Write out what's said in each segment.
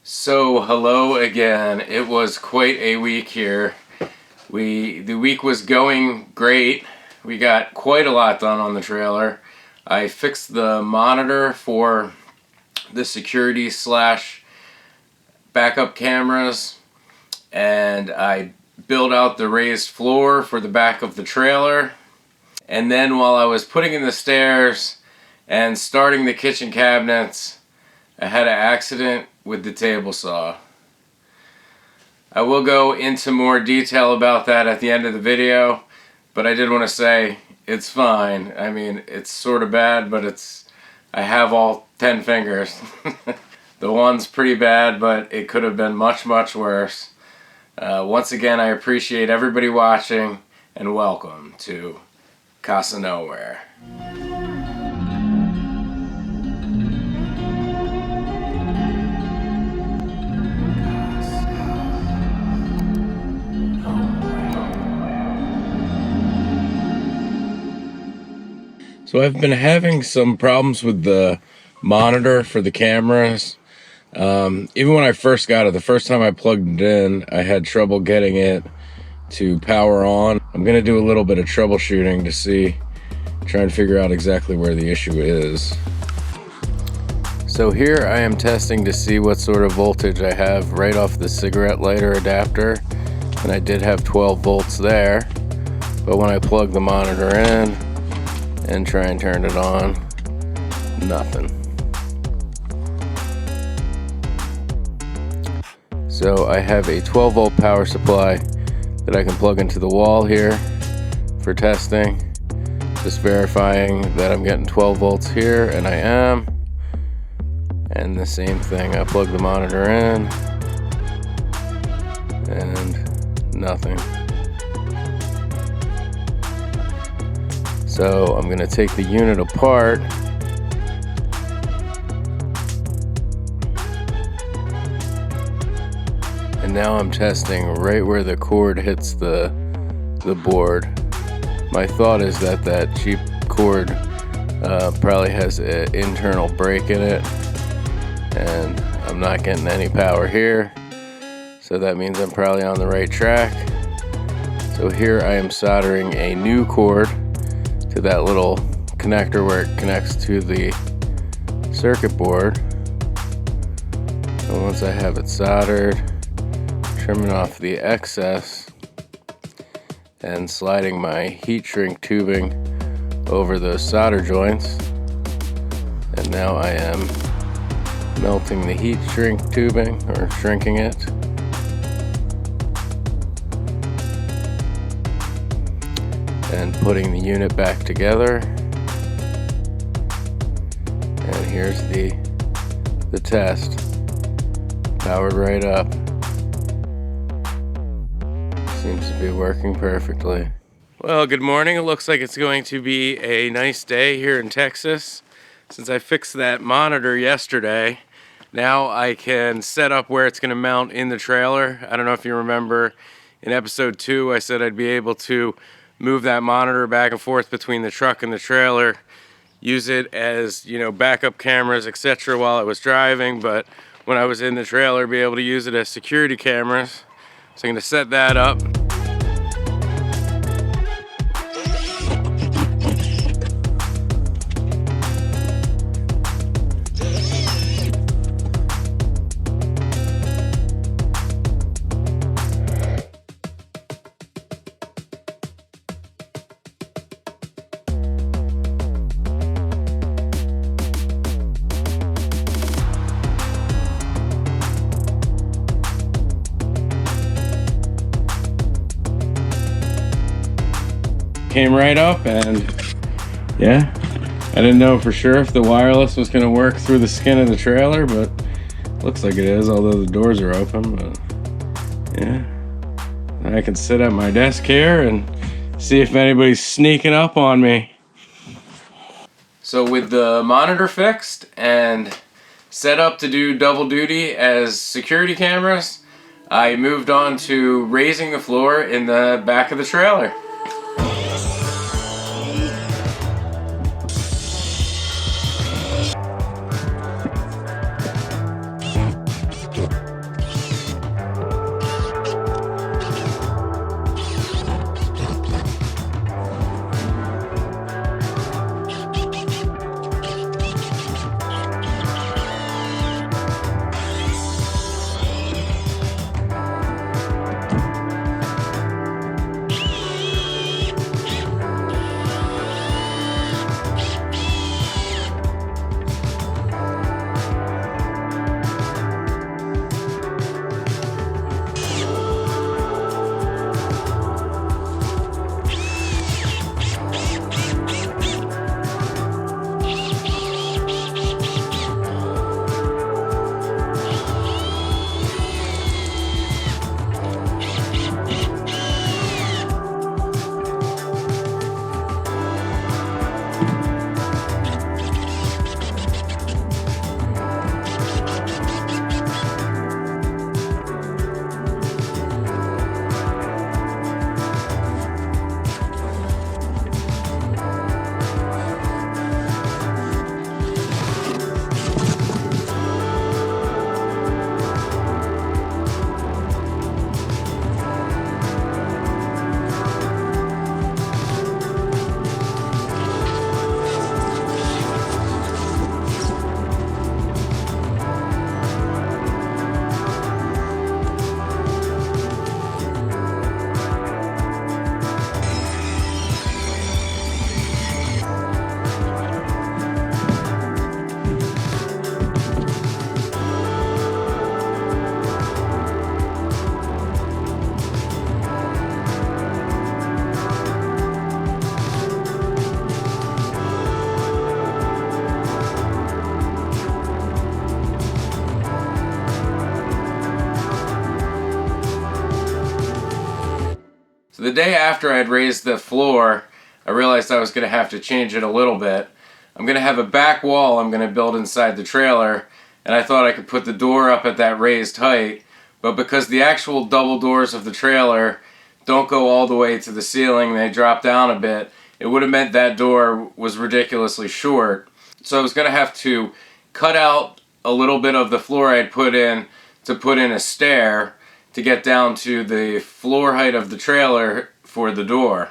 So hello again. It was quite a week here. The week was going great. We got quite a lot done on the trailer. I fixed the monitor for the security slash backup cameras, and I built out the raised floor for the back of the trailer. And then while I was putting in the stairs and starting the kitchen cabinets, I had an accident with the table saw. I will go into more detail about that at the end of the video, but I did want to say it's fine. I mean, it's sort of bad, but I have all 10 fingers. The one's pretty bad, but it could have been much, much worse. Once again, I appreciate everybody watching, and welcome to Casa Nowhere. So I've been having some problems with the monitor for the cameras. Even when I first got it, the first time I plugged it in, I had trouble getting it to power on. I'm going to do a little bit of troubleshooting to try and figure out exactly where the issue is. So here I am testing to see what sort of voltage I have right off the cigarette lighter adapter. And I did have 12 volts there. But when I plug the monitor in and try and turn it on, nothing. So I have a 12 volt power supply that I can plug into the wall here for testing. Just verifying that I'm getting 12 volts here, and I am. And the same thing, I plug the monitor in and nothing. So I'm going to take the unit apart and now I'm testing right where the cord hits the board. My thought is that cheap cord probably has an internal break in it, and I'm not getting any power here, so that means I'm probably on the right track. So here I am soldering a new cord to that little connector where it connects to the circuit board. And once I have it soldered, trimming off the excess and sliding my heat shrink tubing over those solder joints. And now I am melting the heat shrink tubing, or shrinking it. And putting the unit back together. And here's the test. Powered right up. Seems to be working perfectly. Well, good morning. It looks like it's going to be a nice day here in Texas. Since I fixed that monitor yesterday, now I can set up where it's going to mount in the trailer. I don't know if you remember in episode 2, I said I'd be able to move that monitor back and forth between the truck and the trailer, use it as, backup cameras, etc. while I was driving, but when I was in the trailer, be able to use it as security cameras. So I'm going to set that up. Came right up, and yeah, I didn't know for sure if the wireless was going to work through the skin of the trailer, but looks like it is, although the doors are open. But yeah, I can sit at my desk here and see if anybody's sneaking up on me. So with the monitor fixed and set up to do double duty as security cameras, I moved on to raising the floor in the back of the trailer. the day after I had raised the floor, I realized I was going to have to change it a little bit. I'm going to have a back wall I'm going to build inside the trailer, and I thought I could put the door up at that raised height, but because the actual double doors of the trailer don't go all the way to the ceiling, they drop down a bit, it would have meant that door was ridiculously short. So I was going to have to cut out a little bit of the floor I had put in to put in a stair to get down to the floor height of the trailer for the door.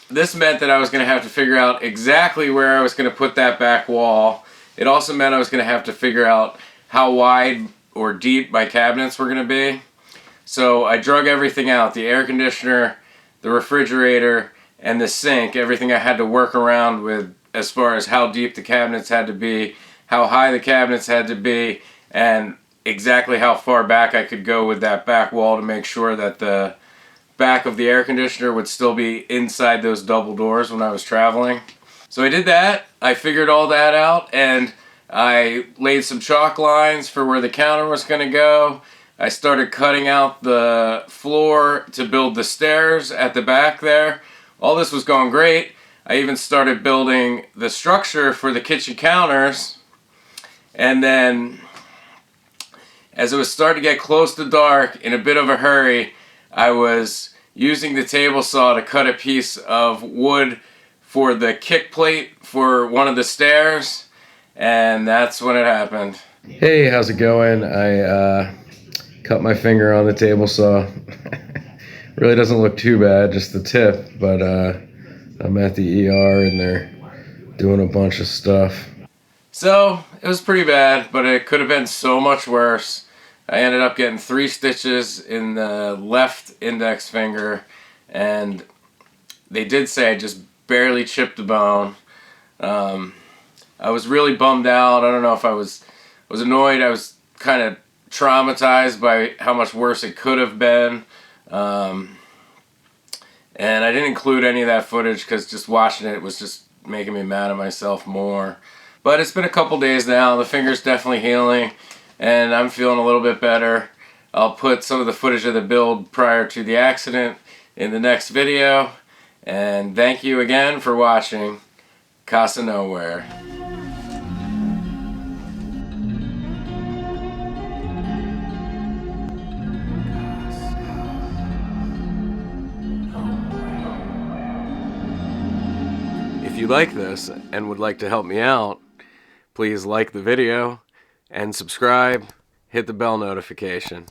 This meant that I was going to have to figure out exactly where I was going to put that back wall. It also meant I was going to have to figure out how wide or deep my cabinets were going to be. So I drug everything out, the air conditioner, the refrigerator, and the sink, everything I had to work around with as far as how deep the cabinets had to be, how high the cabinets had to be, and exactly how far back I could go with that back wall to make sure that the back of the air conditioner would still be inside those double doors when I was traveling. So I did that, I figured all that out, and I laid some chalk lines for where the counter was going to go. I started cutting out the floor to build the stairs at the back there. All this was going great. I even started building the structure for the kitchen counters, and then as it was starting to get close to dark, in a bit of a hurry, I was using the table saw to cut a piece of wood for the kick plate for one of the stairs, and that's when it happened. Hey, how's it going? I cut my finger on the table saw. Really doesn't look too bad, just the tip, but I'm at the ER and they're doing a bunch of stuff. So it was pretty bad, but it could have been so much worse. I ended up getting 3 stitches in the left index finger, and they did say I just barely chipped the bone. I was really bummed out. I don't know if I was annoyed. I was kind of traumatized by how much worse it could have been. And I didn't include any of that footage because just watching it was just making me mad at myself more. But it's been a couple days now. The finger's definitely healing, and I'm feeling a little bit better. I'll put some of the footage of the build prior to the accident in the next video. And thank you again for watching Casa Nowhere. If you like this and would like to help me out, please like the video and subscribe, hit the bell notification.